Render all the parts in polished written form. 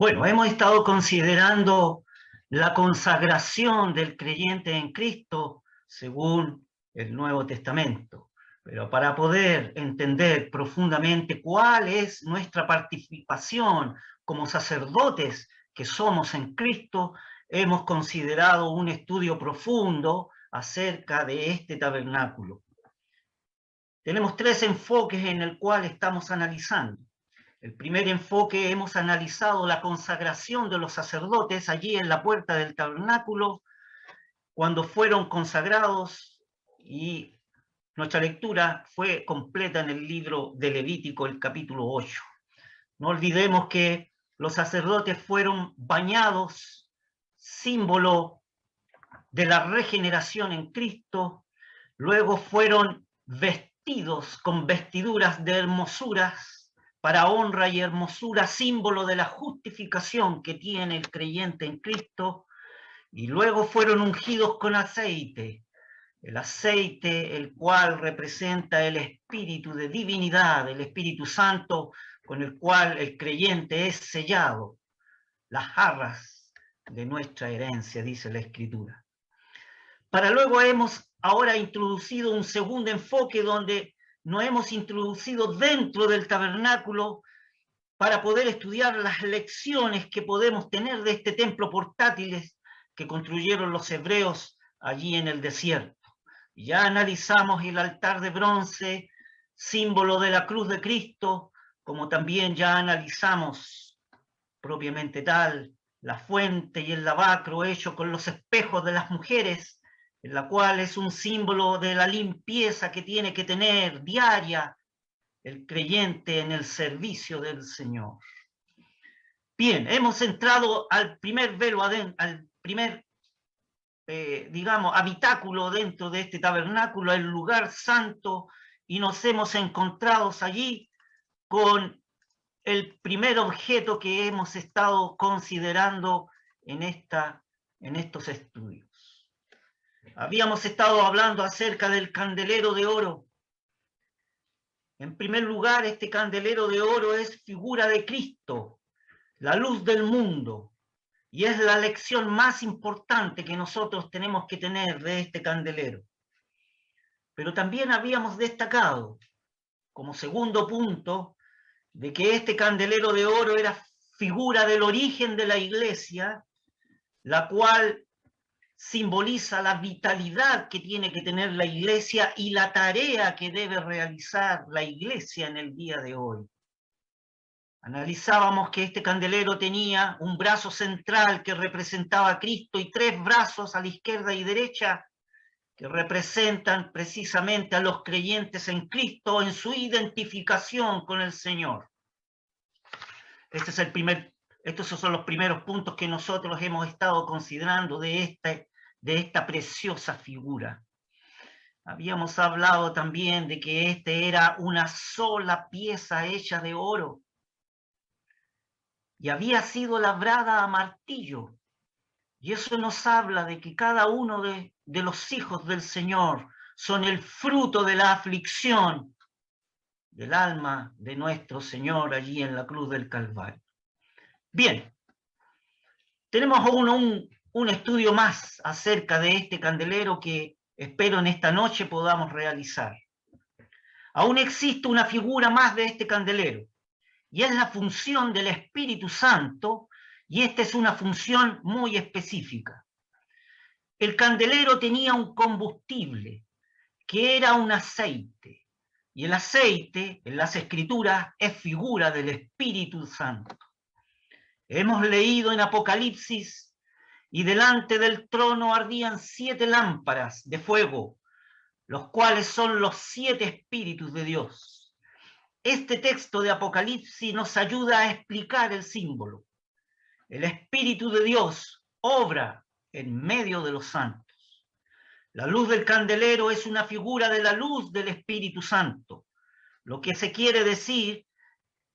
Bueno, hemos estado considerando la consagración del creyente en Cristo según el Nuevo Testamento. Pero para poder entender profundamente cuál es nuestra participación como sacerdotes que somos en Cristo, hemos considerado un estudio profundo acerca de este tabernáculo. Tenemos tres enfoques en el cual estamos analizando. El primer enfoque, hemos analizado la consagración de los sacerdotes allí en la puerta del tabernáculo, cuando fueron consagrados, y nuestra lectura fue completa en el libro de Levítico, el capítulo 8. No olvidemos que los sacerdotes fueron bañados, símbolo de la regeneración en Cristo, luego fueron vestidos con vestiduras de hermosuras, para honra y hermosura, símbolo de la justificación que tiene el creyente en Cristo, y luego fueron ungidos con aceite, el aceite el cual representa el espíritu de divinidad, el Espíritu Santo con el cual el creyente es sellado, las arras de nuestra herencia, dice la Escritura. Para luego hemos ahora introducido un segundo enfoque donde nos hemos introducido dentro del tabernáculo para poder estudiar las lecciones que podemos tener de este templo portátiles que construyeron los hebreos allí en el desierto. Ya analizamos el altar de bronce, símbolo de la cruz de Cristo, como también ya analizamos propiamente tal la fuente y el lavacro hecho con los espejos de las mujeres, en la cual es un símbolo de la limpieza que tiene que tener diaria el creyente en el servicio del Señor. Bien, hemos entrado al primer velo, al primer, digamos, habitáculo dentro de este tabernáculo, el lugar santo, y nos hemos encontrado allí con el primer objeto que hemos estado considerando en estos estudios. Habíamos estado hablando acerca del candelero de oro. En primer lugar, este candelero de oro es figura de Cristo, la luz del mundo, y es la lección más importante que nosotros tenemos que tener de este candelero. Pero también habíamos destacado, como segundo punto, de que este candelero de oro era figura del origen de la iglesia, la cual simboliza la vitalidad que tiene que tener la iglesia y la tarea que debe realizar la iglesia en el día de hoy. Analizábamos que este candelero tenía un brazo central que representaba a Cristo y tres brazos a la izquierda y derecha que representan precisamente a los creyentes en Cristo en su identificación con el Señor. Estos son los primeros puntos que nosotros hemos estado considerando de esta preciosa figura. Habíamos hablado también de que este era una sola pieza hecha de oro y había sido labrada a martillo. Y eso nos habla de que cada uno de los hijos del Señor son el fruto de la aflicción del alma de nuestro Señor allí en la cruz del Calvario. Bien, tenemos un estudio más acerca de este candelero que espero en esta noche podamos realizar. Aún existe una figura más de este candelero, y es la función del Espíritu Santo, y esta es una función muy específica. El candelero tenía un combustible, que era un aceite, y el aceite, en las Escrituras, es figura del Espíritu Santo. Hemos leído en Apocalipsis, y delante del trono ardían 7 lámparas de fuego, los cuales son los 7 espíritus de Dios. Este texto de Apocalipsis nos ayuda a explicar el símbolo. El Espíritu de Dios obra en medio de los santos. La luz del candelero es una figura de la luz del Espíritu Santo. Lo que se quiere decir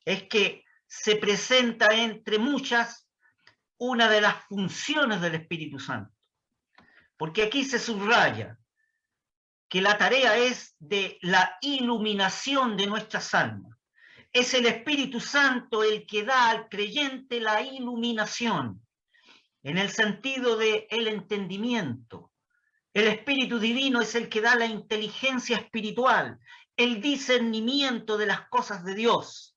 es que se presenta entre muchas una de las funciones del Espíritu Santo. Porque aquí se subraya que la tarea es de la iluminación de nuestras almas. Es el Espíritu Santo el que da al creyente la iluminación, en el sentido de el entendimiento. El Espíritu Divino es el que da la inteligencia espiritual, el discernimiento de las cosas de Dios.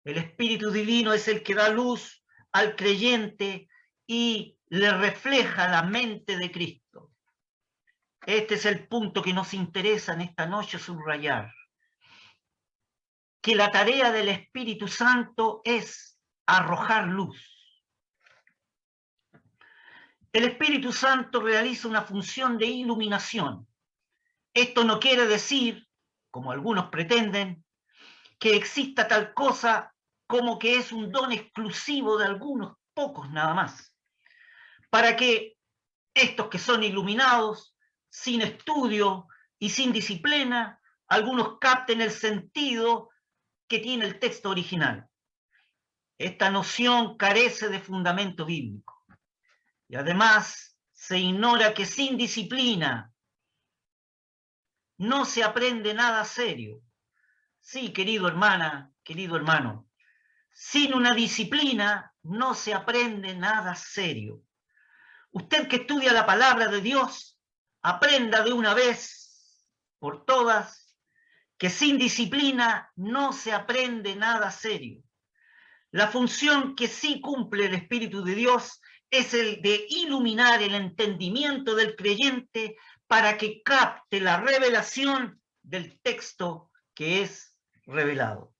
El Espíritu Divino es el que da luz al creyente y le refleja la mente de Cristo. Este es el punto que nos interesa en esta noche subrayar. Que la tarea del Espíritu Santo es arrojar luz. El Espíritu Santo realiza una función de iluminación. Esto no quiere decir, como algunos pretenden, que exista tal cosa como que es un don exclusivo de algunos pocos nada más. Para que estos que son iluminados, sin estudio y sin disciplina, algunos capten el sentido que tiene el texto original. Esta noción carece de fundamento bíblico. Y además se ignora que sin disciplina no se aprende nada serio. Sí, querido hermana, querido hermano, sin una disciplina no se aprende nada serio. Usted que estudia la palabra de Dios, aprenda de una vez por todas que sin disciplina no se aprende nada serio. La función que sí cumple el Espíritu de Dios es el de iluminar el entendimiento del creyente para que capte la revelación del texto que es revelado.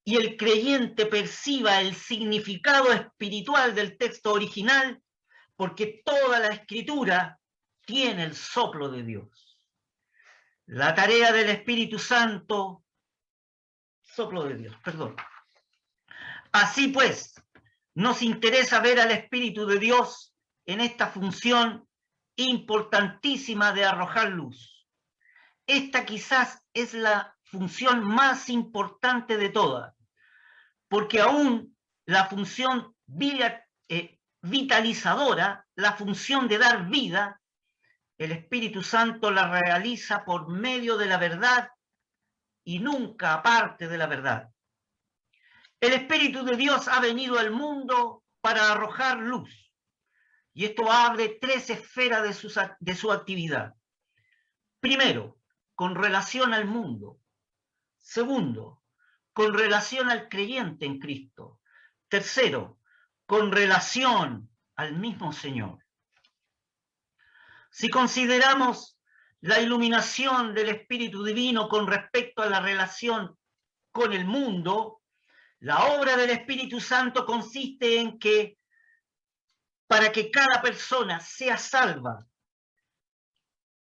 Y el creyente perciba el significado espiritual del texto original, porque toda la Escritura tiene el soplo de Dios. La tarea del Espíritu Santo, soplo de Dios, perdón. Así pues, nos interesa ver al Espíritu de Dios en esta función importantísima de arrojar luz. Esta quizás es la función más importante de todas, porque aún la función vitalizadora, la función de dar vida, el Espíritu Santo la realiza por medio de la verdad y nunca aparte de la verdad. El Espíritu de Dios ha venido al mundo para arrojar luz. Y esto abre tres esferas de su actividad. Primero, con relación al mundo. Segundo, con relación al creyente en Cristo. Tercero, con relación al mismo Señor. Si consideramos la iluminación del Espíritu Divino con respecto a la relación con el mundo, la obra del Espíritu Santo consiste en que para que cada persona sea salva,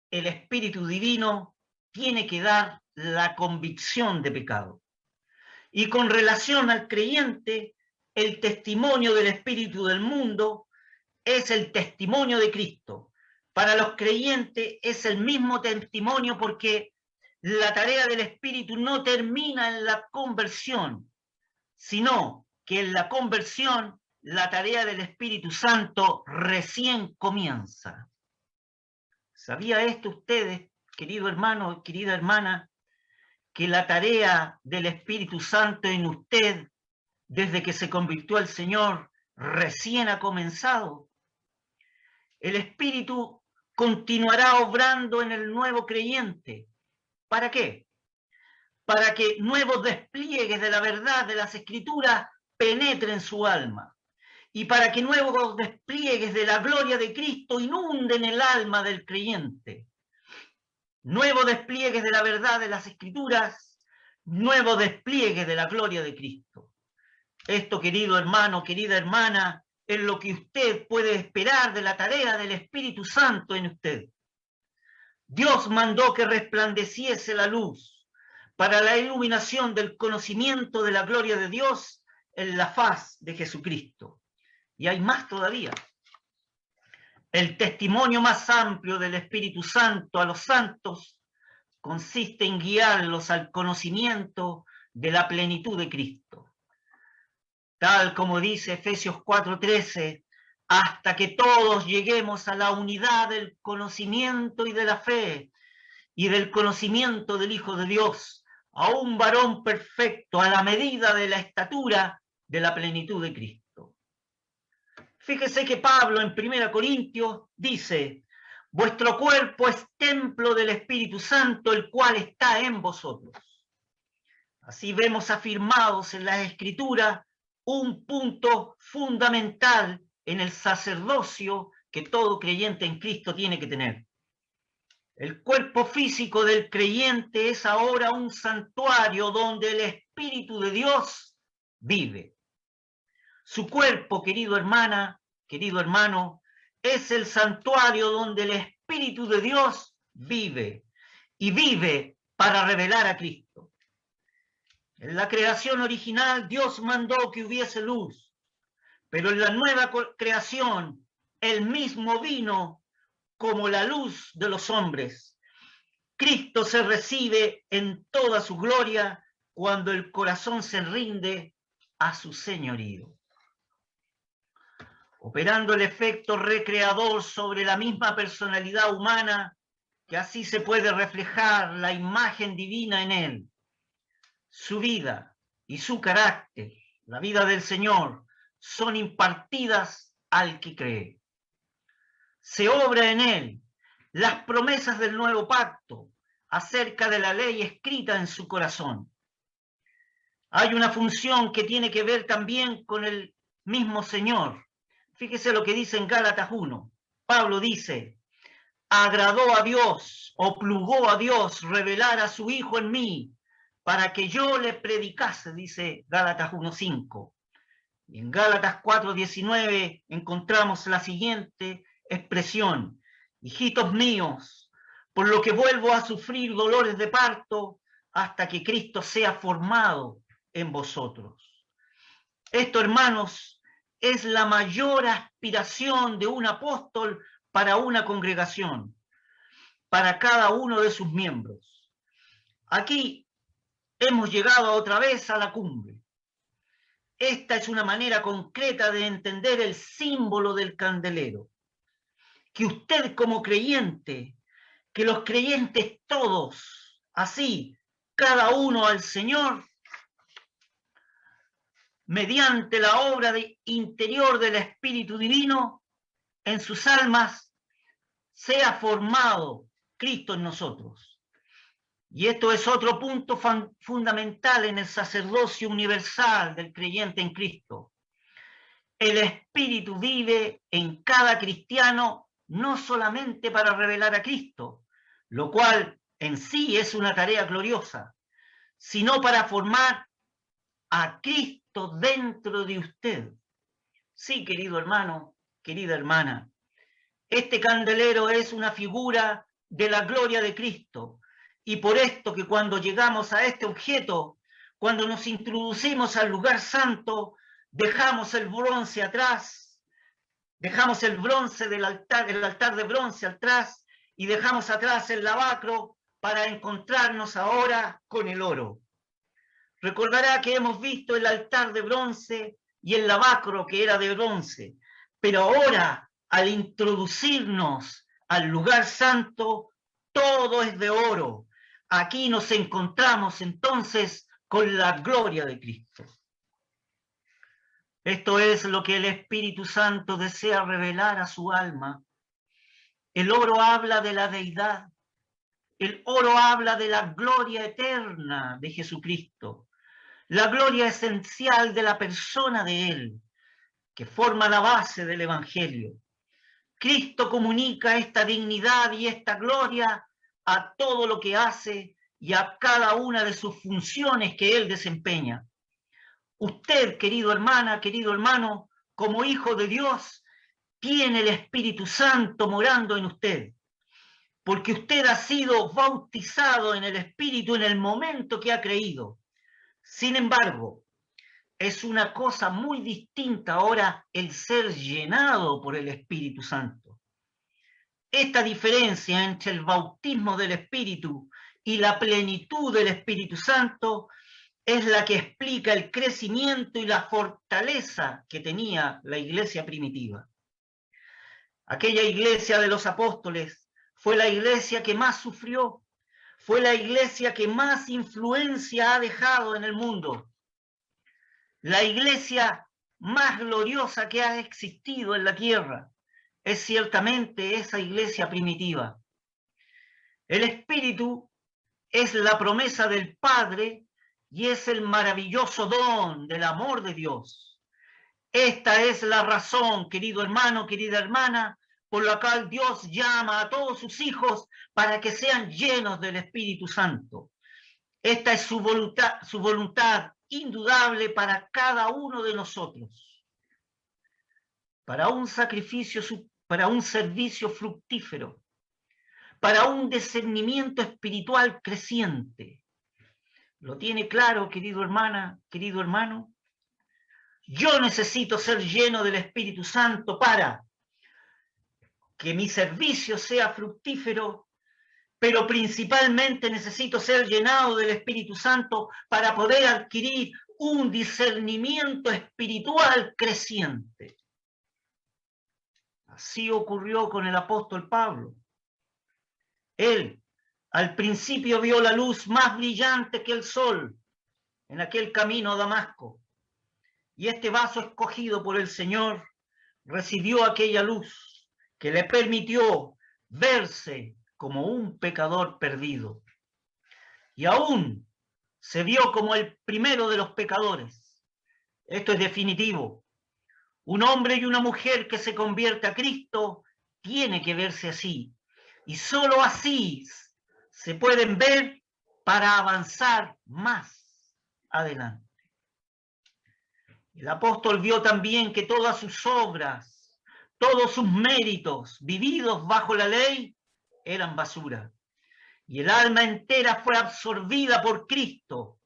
el Espíritu Divino tiene que dar la convicción de pecado. Y con relación al creyente, el testimonio del Espíritu del mundo es el testimonio de Cristo. Para los creyentes es el mismo testimonio porque la tarea del Espíritu no termina en la conversión, sino que en la conversión la tarea del Espíritu Santo recién comienza. ¿Sabía esto ustedes, querido hermano, querida hermana, que la tarea del Espíritu Santo en usted, desde que se convirtió al Señor, recién ha comenzado? El Espíritu continuará obrando en el nuevo creyente. ¿Para qué? Para que nuevos despliegues de la verdad de las Escrituras penetren su alma. Y para que nuevos despliegues de la gloria de Cristo inunden el alma del creyente. Nuevos despliegues de la verdad de las Escrituras, nuevos despliegues de la gloria de Cristo. Esto, querido hermano, querida hermana, es lo que usted puede esperar de la tarea del Espíritu Santo en usted. Dios mandó que resplandeciese la luz para la iluminación del conocimiento de la gloria de Dios en la faz de Jesucristo. Y hay más todavía. El testimonio más amplio del Espíritu Santo a los santos consiste en guiarlos al conocimiento de la plenitud de Cristo. Tal como dice Efesios 4:13, hasta que todos lleguemos a la unidad del conocimiento y de la fe y del conocimiento del Hijo de Dios, a un varón perfecto a la medida de la estatura de la plenitud de Cristo. Fíjese que Pablo en 1 Corintios dice: vuestro cuerpo es templo del Espíritu Santo, el cual está en vosotros. Así vemos afirmados en las Escrituras un punto fundamental en el sacerdocio que todo creyente en Cristo tiene que tener. El cuerpo físico del creyente es ahora un santuario donde el Espíritu de Dios vive. Su cuerpo, querido hermana, querido hermano, es el santuario donde el Espíritu de Dios vive, y vive para revelar a Cristo. En la creación original Dios mandó que hubiese luz, pero en la nueva creación Él mismo vino como la luz de los hombres. Cristo se recibe en toda su gloria cuando el corazón se rinde a su señorío, operando el efecto recreador sobre la misma personalidad humana, que así se puede reflejar la imagen divina en él. Su vida y su carácter, la vida del Señor, son impartidas al que cree. Se obra en él las promesas del nuevo pacto acerca de la ley escrita en su corazón. Hay una función que tiene que ver también con el mismo Señor. Fíjese lo que dice en Gálatas 1. Pablo dice: agradó a Dios o plugó a Dios revelar a su Hijo en mí para que yo le predicase, dice Gálatas 1:5. Y en Gálatas 4:19 encontramos la siguiente expresión: hijitos míos, por lo que vuelvo a sufrir dolores de parto hasta que Cristo sea formado en vosotros. Esto, hermanos, es la mayor aspiración de un apóstol para una congregación, para cada uno de sus miembros. Aquí hemos llegado otra vez a la cumbre. Esta es una manera concreta de entender el símbolo del candelero. Que usted como creyente, que los creyentes todos, así, cada uno al Señor, mediante la obra interior del Espíritu Divino, en sus almas, sea formado Cristo en nosotros. Y esto es otro punto fundamental en el sacerdocio universal del creyente en Cristo. El Espíritu vive en cada cristiano no solamente para revelar a Cristo, lo cual en sí es una tarea gloriosa, sino para formar a Cristo dentro de usted. Sí, querido hermano, querida hermana, este candelero es una figura de la gloria de Cristo, y por esto que cuando llegamos a este objeto, cuando nos introducimos al lugar santo, dejamos el bronce atrás, dejamos el bronce del altar, el altar de bronce atrás, y dejamos atrás el lavacro para encontrarnos ahora con el oro. Recordará que hemos visto el altar de bronce y el lavacro que era de bronce, pero ahora, al introducirnos al lugar santo, todo es de oro. Aquí nos encontramos entonces con la gloria de Cristo. Esto es lo que el Espíritu Santo desea revelar a su alma. El oro habla de la deidad. El oro habla de la gloria eterna de Jesucristo. La gloria esencial de la persona de Él, que forma la base del Evangelio. Cristo comunica esta dignidad y esta gloria a todo lo que hace y a cada una de sus funciones que Él desempeña. Usted, querido hermana, querido hermano, como hijo de Dios, tiene el Espíritu Santo morando en usted, porque usted ha sido bautizado en el Espíritu en el momento que ha creído. Sin embargo, es una cosa muy distinta ahora el ser llenado por el Espíritu Santo. Esta diferencia entre el bautismo del Espíritu y la plenitud del Espíritu Santo es la que explica el crecimiento y la fortaleza que tenía la iglesia primitiva. Aquella iglesia de los apóstoles fue la iglesia que más sufrió, fue la iglesia que más influencia ha dejado en el mundo. La iglesia más gloriosa que ha existido en la tierra es ciertamente esa iglesia primitiva. El Espíritu es la promesa del Padre y es el maravilloso don del amor de Dios. Esta es la razón, querido hermano, querida hermana, por la cual Dios llama a todos sus hijos para que sean llenos del Espíritu Santo. Esta es su voluntad indudable para cada uno de nosotros. Para un sacrificio, para un servicio fructífero, para un discernimiento espiritual creciente. ¿Lo tiene claro, querido hermana, querido hermano? Yo necesito ser lleno del Espíritu Santo para que mi servicio sea fructífero, pero principalmente necesito ser llenado del Espíritu Santo para poder adquirir un discernimiento espiritual creciente. Así ocurrió con el apóstol Pablo. Él al principio vio la luz más brillante que el sol en aquel camino a Damasco, y este vaso escogido por el Señor recibió aquella luz que le permitió verse como un pecador perdido. Y aún se vio como el primero de los pecadores. Esto es definitivo. Un hombre y una mujer que se convierte a Cristo tiene que verse así. Y solo así se pueden ver para avanzar más adelante. El apóstol vio también que todas sus obras, todos sus méritos vividos bajo la ley eran basura. Y el alma entera fue absorbida por Cristo.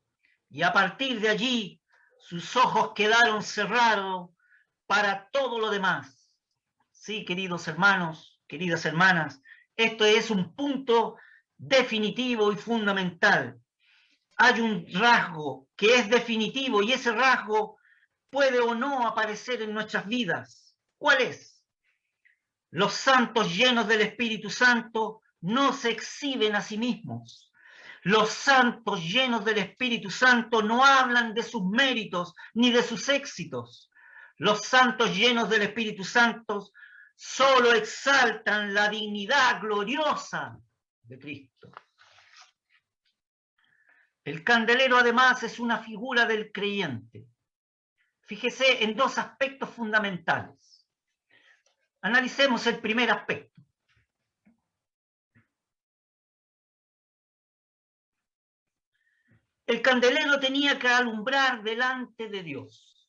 Y a partir de allí sus ojos quedaron cerrados para todo lo demás. Sí, queridos hermanos, queridas hermanas, esto es un punto definitivo y fundamental. Hay un rasgo que es definitivo y ese rasgo puede o no aparecer en nuestras vidas. ¿Cuál es? Los santos llenos del Espíritu Santo no se exhiben a sí mismos. Los santos llenos del Espíritu Santo no hablan de sus méritos ni de sus éxitos. Los santos llenos del Espíritu Santo solo exaltan la dignidad gloriosa de Cristo. El candelero además es una figura del creyente. Fíjese en dos aspectos fundamentales. Analicemos el primer aspecto. El candelero tenía que alumbrar delante de Dios.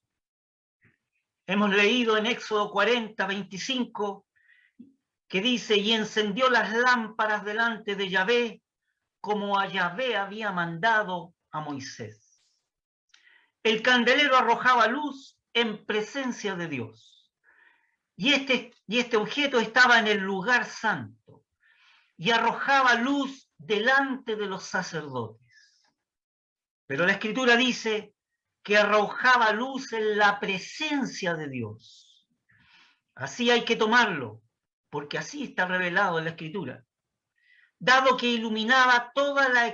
Hemos leído en Éxodo 40, 25, que dice, y encendió las lámparas delante de Yahvé, como a Yahvé había mandado a Moisés. El candelero arrojaba luz en presencia de Dios. Y este objeto estaba en el lugar santo y arrojaba luz delante de los sacerdotes. Pero la Escritura dice que arrojaba luz en la presencia de Dios. Así hay que tomarlo, porque así está revelado en la Escritura. Dado que iluminaba toda la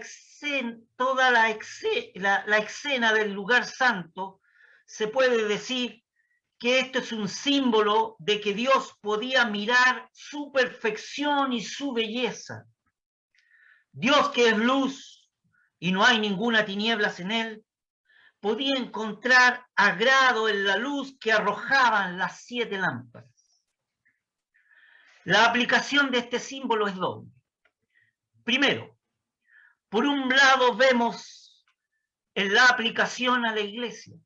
escena del lugar santo, se puede decir que esto es un símbolo de que Dios podía mirar su perfección y su belleza. Dios, que es luz y no hay ninguna tinieblas en él, podía encontrar agrado en la luz que arrojaban las 7 lámparas. La aplicación de este símbolo es doble. Primero, por un lado vemos en la aplicación a la iglesia.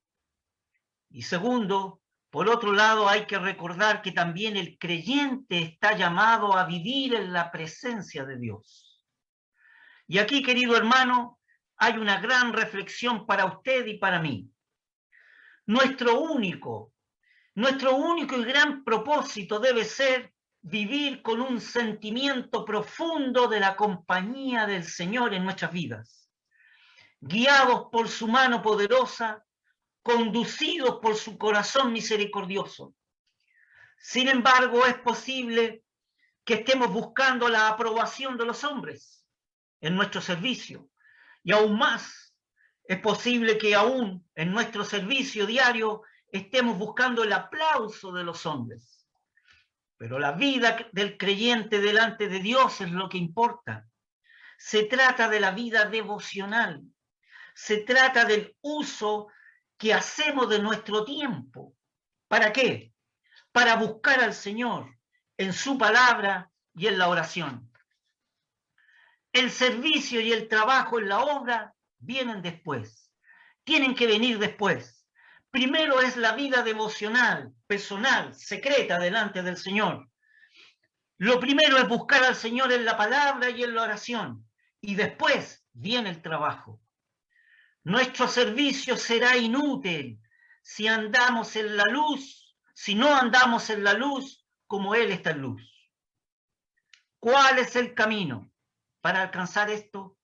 Y segundo, por otro lado, hay que recordar que también el creyente está llamado a vivir en la presencia de Dios. Y aquí, querido hermano, hay una gran reflexión para usted y para mí. Nuestro único y gran propósito debe ser vivir con un sentimiento profundo de la compañía del Señor en nuestras vidas, guiados por su mano poderosa, conducidos por su corazón misericordioso. Sin embargo, es posible que estemos buscando la aprobación de los hombres, en nuestro servicio. Y aún más, es posible que aún en nuestro servicio diario estemos buscando el aplauso de los hombres. Pero la vida del creyente delante de Dios es lo que importa. Se trata de la vida devocional. Se trata del uso que hacemos de nuestro tiempo. ¿Para qué? Para buscar al Señor en su palabra y en la oración. El servicio y el trabajo en la obra vienen después. Tienen que venir después. Primero es la vida devocional, personal, secreta delante del Señor. Lo primero es buscar al Señor en la palabra y en la oración. Y después viene el trabajo. Nuestro servicio será inútil si andamos en la luz, si no andamos en la luz como Él está en luz. ¿Cuál es el camino para alcanzar esto?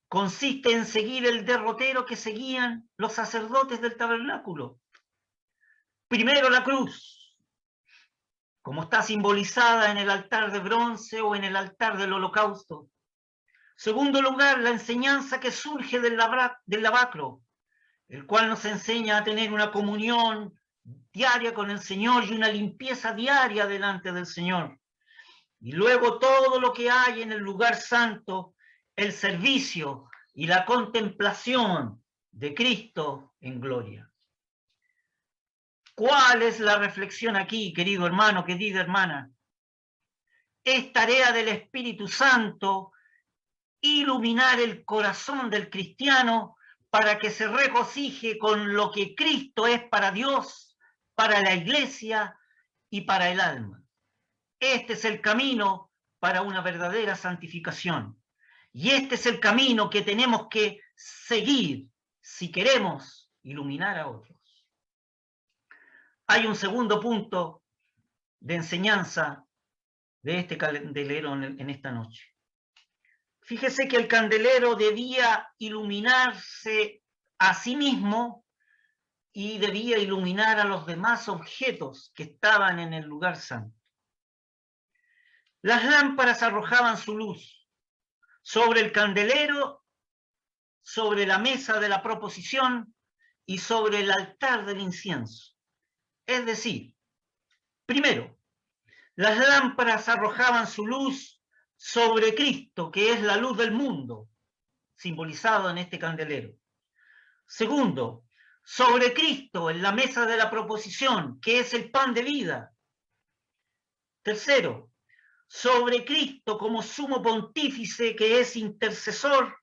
Consiste en seguir el derrotero que seguían los sacerdotes del tabernáculo. Primero la cruz, como está simbolizada en el altar de bronce o en el altar del holocausto. Segundo lugar, la enseñanza que surge del lavacro, el cual nos enseña a tener una comunión diaria con el Señor y una limpieza diaria delante del Señor. Y luego todo lo que hay en el lugar santo, el servicio y la contemplación de Cristo en gloria. ¿Cuál es la reflexión aquí, querido hermano, querida hermana? Es tarea del Espíritu Santo iluminar el corazón del cristiano para que se regocije con lo que Cristo es para Dios, para la iglesia y para el alma. Este es el camino para una verdadera santificación. Y este es el camino que tenemos que seguir si queremos iluminar a otros. Hay un segundo punto de enseñanza de este candelero en esta noche. Fíjese que el candelero debía iluminarse a sí mismo y debía iluminar a los demás objetos que estaban en el lugar santo. Las lámparas arrojaban su luz sobre el candelero, sobre la mesa de la proposición y sobre el altar del incienso. Es decir, primero, las lámparas arrojaban su luz sobre Cristo, que es la luz del mundo, simbolizado en este candelero. Segundo, sobre Cristo en la mesa de la proposición, que es el pan de vida. Tercero, sobre Cristo como sumo pontífice, que es intercesor,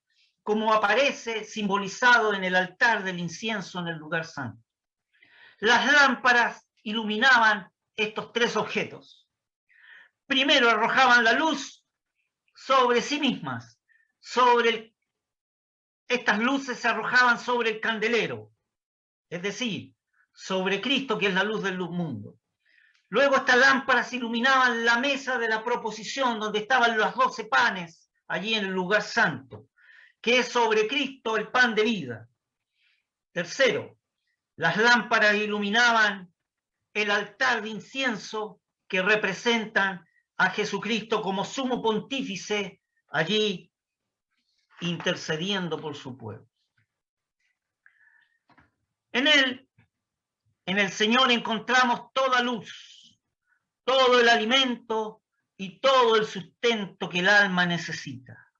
como aparece simbolizado en el altar del incienso en el lugar santo. Las lámparas iluminaban estos tres objetos. Primero arrojaban la luz sobre sí mismas, estas luces se arrojaban sobre el candelero, es decir, sobre Cristo, que es la luz del mundo. Luego estas lámparas iluminaban la mesa de la proposición, donde estaban los 12 panes, allí en el lugar santo, que es sobre Cristo el pan de vida. Tercero, las lámparas iluminaban el altar de incienso, que representan a Jesucristo como sumo pontífice, allí intercediendo por su pueblo. En el Señor encontramos toda luz, todo el alimento y todo el sustento que el alma necesita.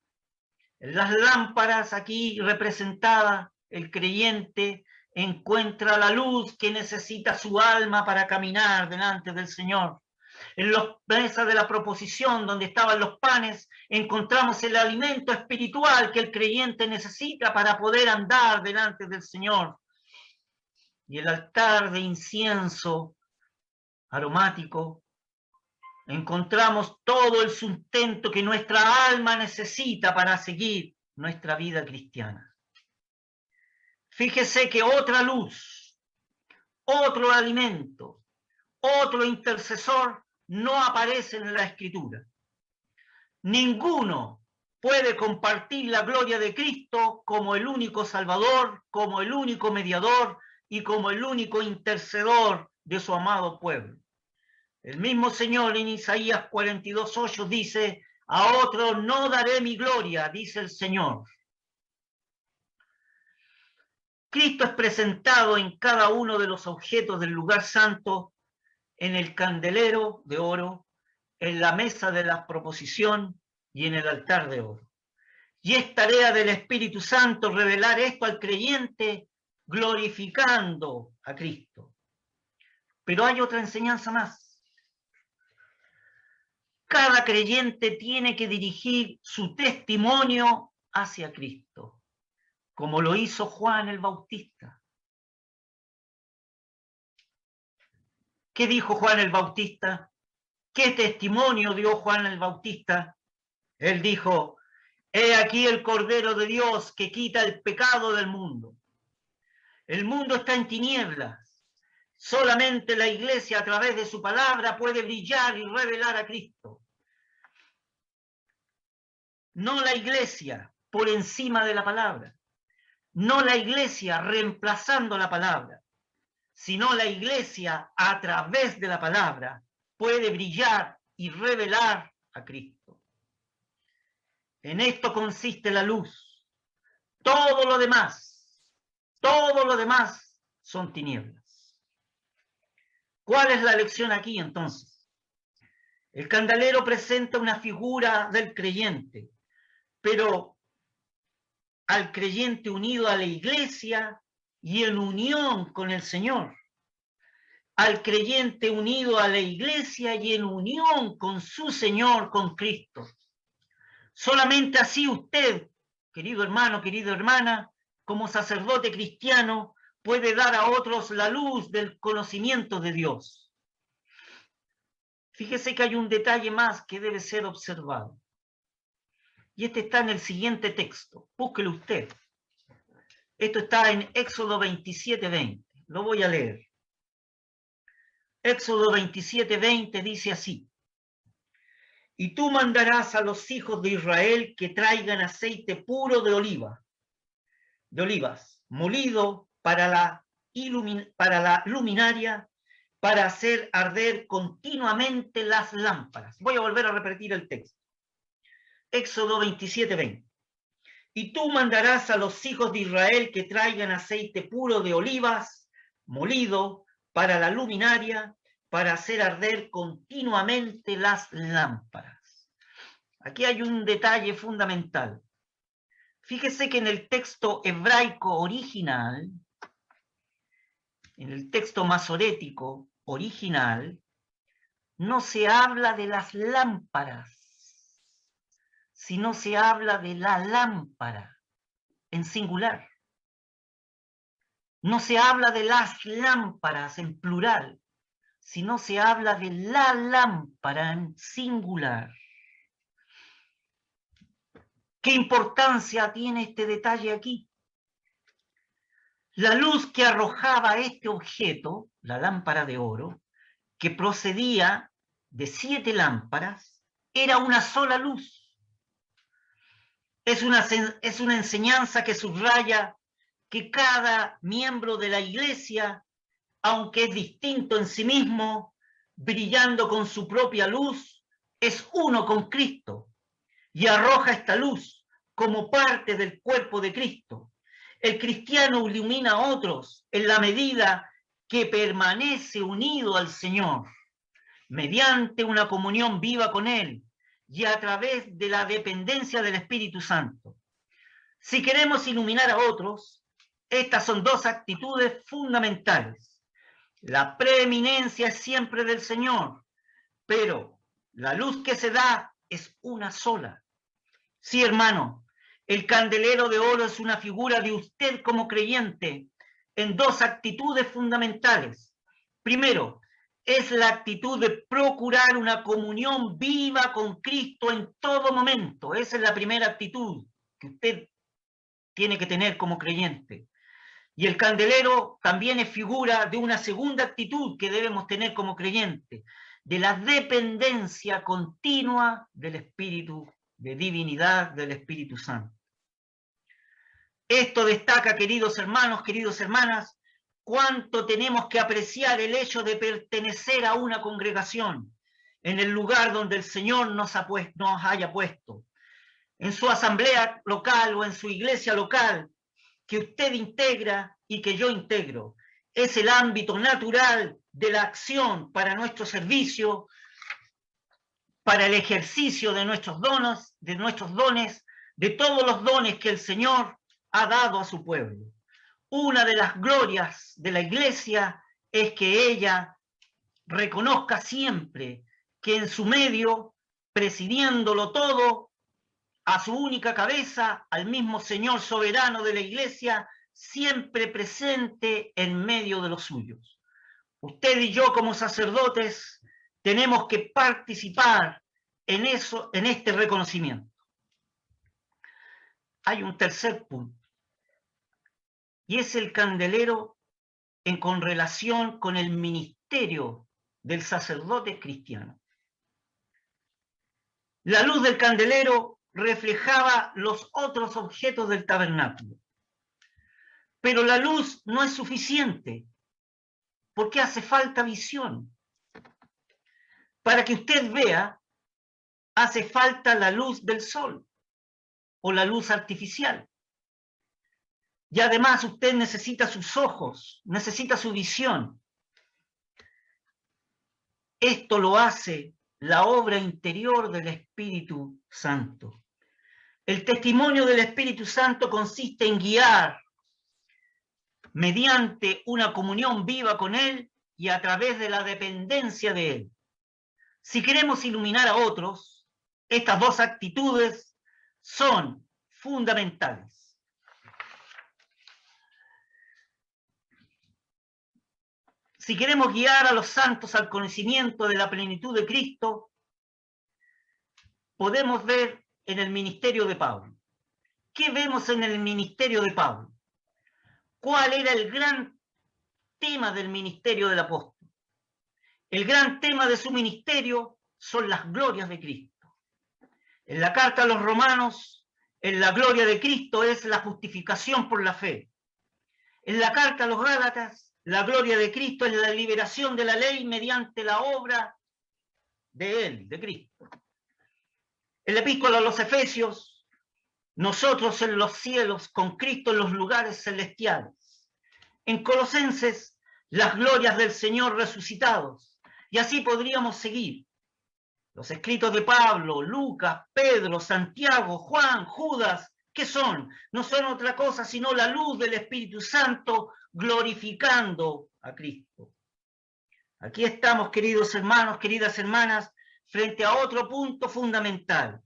En las lámparas aquí representadas, el creyente encuentra la luz que necesita su alma para caminar delante del Señor. En las mesas de la proposición, donde estaban los panes, encontramos el alimento espiritual que el creyente necesita para poder andar delante del Señor. Y el altar de incienso aromático, encontramos todo el sustento que nuestra alma necesita para seguir nuestra vida cristiana. Fíjese que otra luz, otro alimento, otro intercesor no aparece en la Escritura. Ninguno puede compartir la gloria de Cristo como el único Salvador, como el único mediador y como el único intercedor de su amado pueblo. El mismo Señor en Isaías 42:8 dice: A otro no daré mi gloria, dice el Señor. Cristo es presentado en cada uno de los objetos del lugar santo, en el candelero de oro, en la mesa de la proposición y en el altar de oro. Y es tarea del Espíritu Santo revelar esto al creyente, glorificando a Cristo. Pero hay otra enseñanza más. Cada creyente tiene que dirigir su testimonio hacia Cristo, como lo hizo Juan el Bautista. ¿Qué dijo Juan el Bautista? ¿Qué testimonio dio Juan el Bautista? Él dijo: he aquí el Cordero de Dios que quita el pecado del mundo. El mundo está en tinieblas. Solamente la iglesia a través de su palabra puede brillar y revelar a Cristo. No la iglesia por encima de la palabra. No la iglesia reemplazando la palabra, sino la iglesia a través de la palabra puede brillar y revelar a Cristo. En esto consiste la luz. Todo lo demás son tinieblas. ¿Cuál es la lección aquí entonces? El candelero presenta una figura del creyente, pero al creyente unido a la iglesia y en unión con el Señor. Al creyente unido a la iglesia y en unión con su Señor, con Cristo. Solamente así usted, querido hermano, querida hermana, como sacerdote cristiano, puede dar a otros la luz del conocimiento de Dios. Fíjese que hay un detalle más que debe ser observado. Y este está en el siguiente texto. Búsquelo usted. Esto está en Éxodo 27:20. Lo voy a leer. Éxodo 27:20 dice así: y tú mandarás a los hijos de Israel que traigan aceite puro de olivas, molido para la luminaria, para hacer arder continuamente las lámparas. Voy a volver a repetir el texto. Éxodo 27:20. Y tú mandarás a los hijos de Israel que traigan aceite puro de olivas, molido para la luminaria, para hacer arder continuamente las lámparas. Aquí hay un detalle fundamental. Fíjese que en el texto hebraico original, en el texto masorético original, no se habla de las lámparas, sino se habla de la lámpara, en singular. No se habla de las lámparas en plural, sino se habla de la lámpara en singular. ¿Qué importancia tiene este detalle aquí? La luz que arrojaba este objeto, la lámpara de oro, que procedía de 7 lámparas, era una sola luz. Es una enseñanza que subraya que cada miembro de la iglesia, aunque es distinto en sí mismo, brillando con su propia luz, es uno con Cristo y arroja esta luz como parte del cuerpo de Cristo. El cristiano ilumina a otros en la medida que permanece unido al Señor, mediante una comunión viva con Él y a través de la dependencia del Espíritu Santo. Si queremos iluminar a otros, estas son 2 actitudes fundamentales. La preeminencia es siempre del Señor, pero la luz que se da es una sola. Sí, hermano, el candelero de oro es una figura de usted como creyente en 2 actitudes fundamentales. Primero, es la actitud de procurar una comunión viva con Cristo en todo momento. Esa es la primera actitud que usted tiene que tener como creyente. Y el candelero también es figura de una segunda actitud que debemos tener como creyente, de la dependencia continua del Espíritu, de divinidad del Espíritu Santo. Esto destaca, queridos hermanos, queridas hermanas, cuánto tenemos que apreciar el hecho de pertenecer a una congregación en el lugar donde el Señor nos haya puesto, en su asamblea local o en su iglesia local, que usted integra y que yo integro. Es el ámbito natural de la acción para nuestro servicio, para el ejercicio de nuestros dones, de todos los dones que el Señor ha dado a su pueblo. Una de las glorias de la iglesia es que ella reconozca siempre que en su medio, presidiéndolo todo, a su única cabeza, al mismo Señor soberano de la iglesia, siempre presente en medio de los suyos. Usted y yo como sacerdotes tenemos que participar en eso, en este reconocimiento. Hay un tercer punto, y es el candelero con relación con el ministerio del sacerdote cristiano. La luz del candelero reflejaba los otros objetos del tabernáculo. Pero la luz no es suficiente, porque hace falta visión. Para que usted vea, hace falta la luz del sol o la luz artificial. Y además usted necesita sus ojos, necesita su visión. Esto lo hace la obra interior del Espíritu Santo. El testimonio del Espíritu Santo consiste en guiar mediante una comunión viva con Él y a través de la dependencia de Él. Si queremos iluminar a otros, estas dos actitudes son fundamentales. Si queremos guiar a los santos al conocimiento de la plenitud de Cristo, podemos ver en el ministerio de Pablo. ¿Qué vemos en el ministerio de Pablo? ¿Cuál era el gran tema del ministerio del apóstol? El gran tema de su ministerio son las glorias de Cristo. En la carta a los romanos, en la gloria de Cristo es la justificación por la fe. En la carta a los gálatas, la gloria de Cristo es la liberación de la ley mediante la obra de Él, de Cristo. En la epístola a los Efesios, nosotros en los cielos, con Cristo en los lugares celestiales. En Colosenses, las glorias del Señor resucitados. Y así podríamos seguir. Los escritos de Pablo, Lucas, Pedro, Santiago, Juan, Judas, ¿qué son? No son otra cosa sino la luz del Espíritu Santo glorificando a Cristo. Aquí estamos, queridos hermanos, queridas hermanas, frente a otro punto fundamental.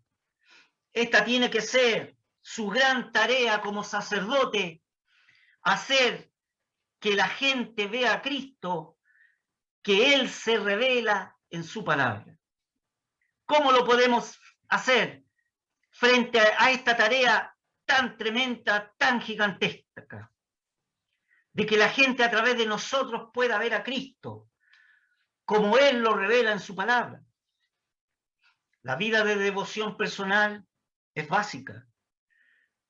Esta tiene que ser su gran tarea como sacerdote, hacer que la gente vea a Cristo, que Él se revela en su palabra. ¿Cómo lo podemos hacer frente a esta tarea tan tremenda, tan gigantesca? De que la gente a través de nosotros pueda ver a Cristo, como Él lo revela en su palabra. La vida de devoción personal es básica.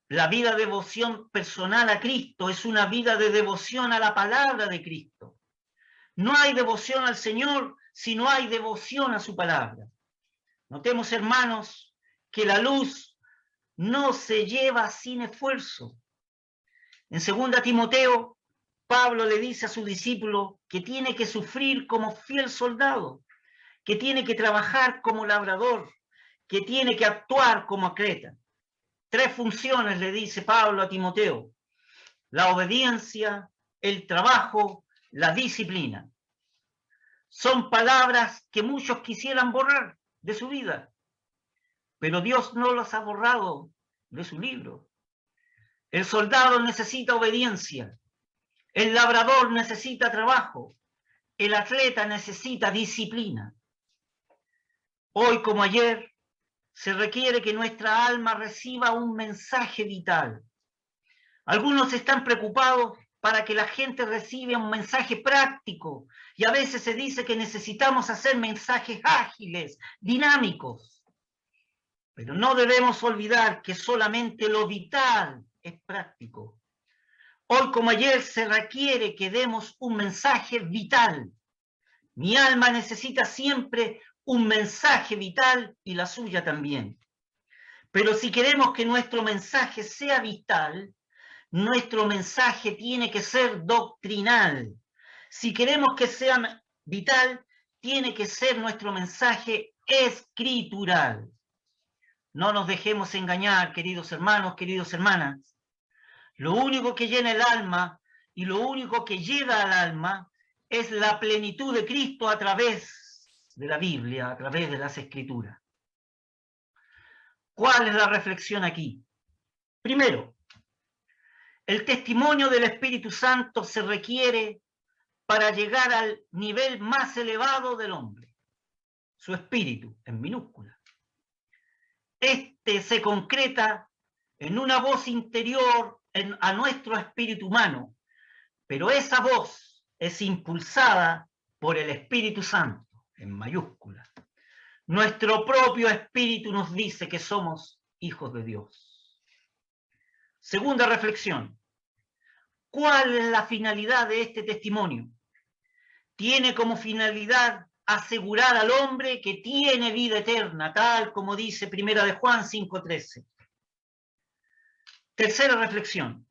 La vida de devoción personal a Cristo es una vida de devoción a la palabra de Cristo. No hay devoción al Señor si no hay devoción a su palabra. Notemos, hermanos, que la luz no se lleva sin esfuerzo. En 2 Timoteo, Pablo le dice a su discípulo que tiene que sufrir como fiel soldado, que tiene que trabajar como labrador, que tiene que actuar como atleta. 3 funciones le dice Pablo a Timoteo: la obediencia, el trabajo, la disciplina. Son palabras que muchos quisieran borrar de su vida, pero Dios no las ha borrado de su libro. El soldado necesita obediencia, el labrador necesita trabajo, el atleta necesita disciplina. Hoy como ayer, se requiere que nuestra alma reciba un mensaje vital. Algunos están preocupados para que la gente reciba un mensaje práctico, y a veces se dice que necesitamos hacer mensajes ágiles, dinámicos. Pero no debemos olvidar que solamente lo vital es práctico. Hoy como ayer se requiere que demos un mensaje vital. Mi alma necesita siempre un mensaje vital y la suya también. Pero si queremos que nuestro mensaje sea vital, nuestro mensaje tiene que ser doctrinal. Si queremos que sea vital, tiene que ser nuestro mensaje escritural. No nos dejemos engañar, queridos hermanos, queridas hermanas. Lo único que llena el alma y lo único que llega al alma es la plenitud de Cristo a través de la Biblia, a través de las Escrituras. ¿Cuál es la reflexión aquí? Primero, el testimonio del Espíritu Santo se requiere para llegar al nivel más elevado del hombre, su espíritu, en minúscula. Este se concreta en una voz interior a nuestro espíritu humano, pero esa voz es impulsada por el Espíritu Santo, en mayúscula. Nuestro propio espíritu nos dice que somos hijos de Dios. Segunda reflexión. ¿Cuál es la finalidad de este testimonio? Tiene como finalidad asegurar al hombre que tiene vida eterna, tal como dice 1 de Juan 5:13. Tercera reflexión.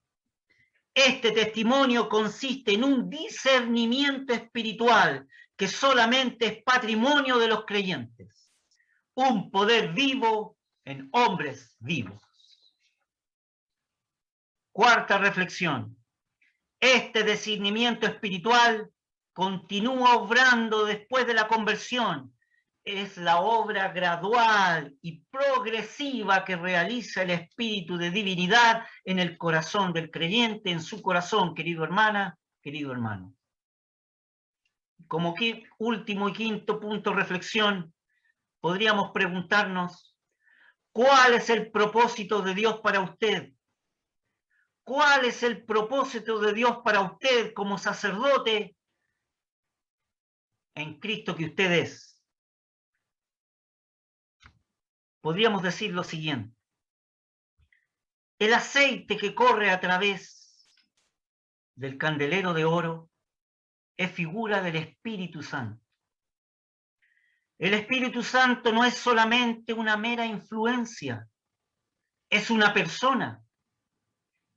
Este testimonio consiste en un discernimiento espiritual que solamente es patrimonio de los creyentes. Un poder vivo en hombres vivos. Cuarta reflexión. Este discernimiento espiritual continúa obrando después de la conversión. Es la obra gradual y progresiva que realiza el Espíritu de divinidad en el corazón del creyente, en su corazón, querido hermana, querido hermano. Como último y quinto punto de reflexión, podríamos preguntarnos, ¿cuál es el propósito de Dios para usted? ¿Cuál es el propósito de Dios para usted como sacerdote en Cristo que usted es? Podríamos decir lo siguiente. El aceite que corre a través del candelero de oro es figura del Espíritu Santo. El Espíritu Santo no es solamente una mera influencia, es una persona.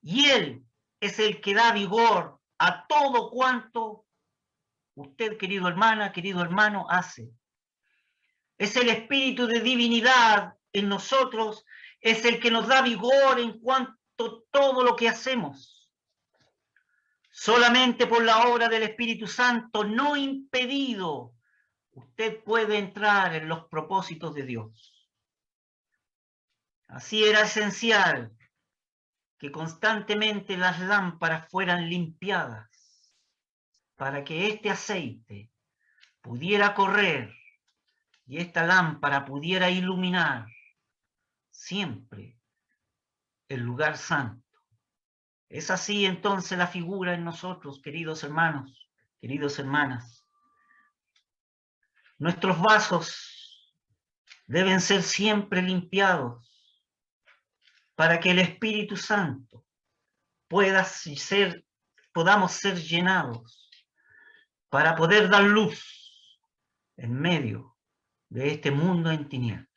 Y Él es el que da vigor a todo cuanto usted, querido hermana, querido hermano, hace. Es el Espíritu de divinidad en nosotros, es el que nos da vigor en cuanto a todo lo que hacemos. Solamente por la obra del Espíritu Santo, no impedido, usted puede entrar en los propósitos de Dios. Así era esencial que constantemente las lámparas fueran limpiadas para que este aceite pudiera correr y esta lámpara pudiera iluminar siempre el lugar santo. Es así entonces la figura en nosotros, queridos hermanos, queridas hermanas. Nuestros vasos deben ser siempre limpiados para que el Espíritu Santo podamos ser llenados, para poder dar luz en medio de este mundo en tinieblas.